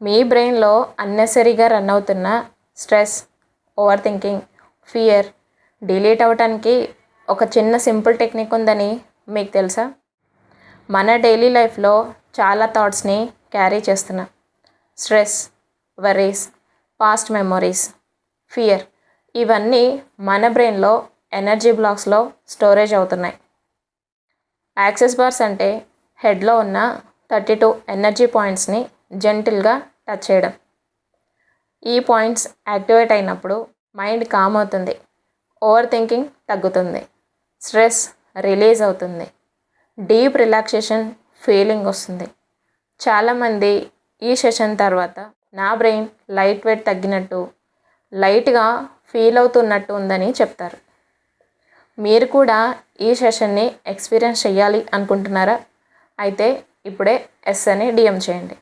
మీ బ్రెయిన్లో అన్నెసరీగా రన్ అవుతున్న stress, over thinking, fear delete అవ్వటానికి ఒక చిన్న సింపుల్ టెక్నిక్ ఉందని మీకు తెలుసా? మన డైలీ లైఫ్లో చాలా థాట్స్ని క్యారీ చేస్తున్నాం. Stress, worries, past memories, fear ఇవన్నీ మన బ్రెయిన్లో ఎనర్జీ బ్లాక్స్లో స్టోరేజ్ అవుతున్నాయి. యాక్సెస్ బార్స్ అంటే హెడ్లో ఉన్న 32 ఎనర్జీ పాయింట్స్ని జెంటిల్గా టచ్ చేయడం. ఈ పాయింట్స్ యాక్టివేట్ అయినప్పుడు మైండ్ కామ్ అవుతుంది, ఓవర్ థింకింగ్ తగ్గుతుంది, స్ట్రెస్ రిలీజ్ అవుతుంది, డీప్ రిలాక్సేషన్ ఫీలింగ్ వస్తుంది. చాలామంది ఈ సెషన్ తర్వాత నా బ్రెయిన్ లైట్ వెయిట్ తగ్గినట్టు, లైట్గా ఫీల్ అవుతున్నట్టు ఉందని చెప్తారు. మీరు కూడా ఈ సెషన్ని ఎక్స్పీరియన్స్ చేయాలి అనుకుంటున్నారా? అయితే ఇప్పుడే ఎస్ అని DM చేయండి.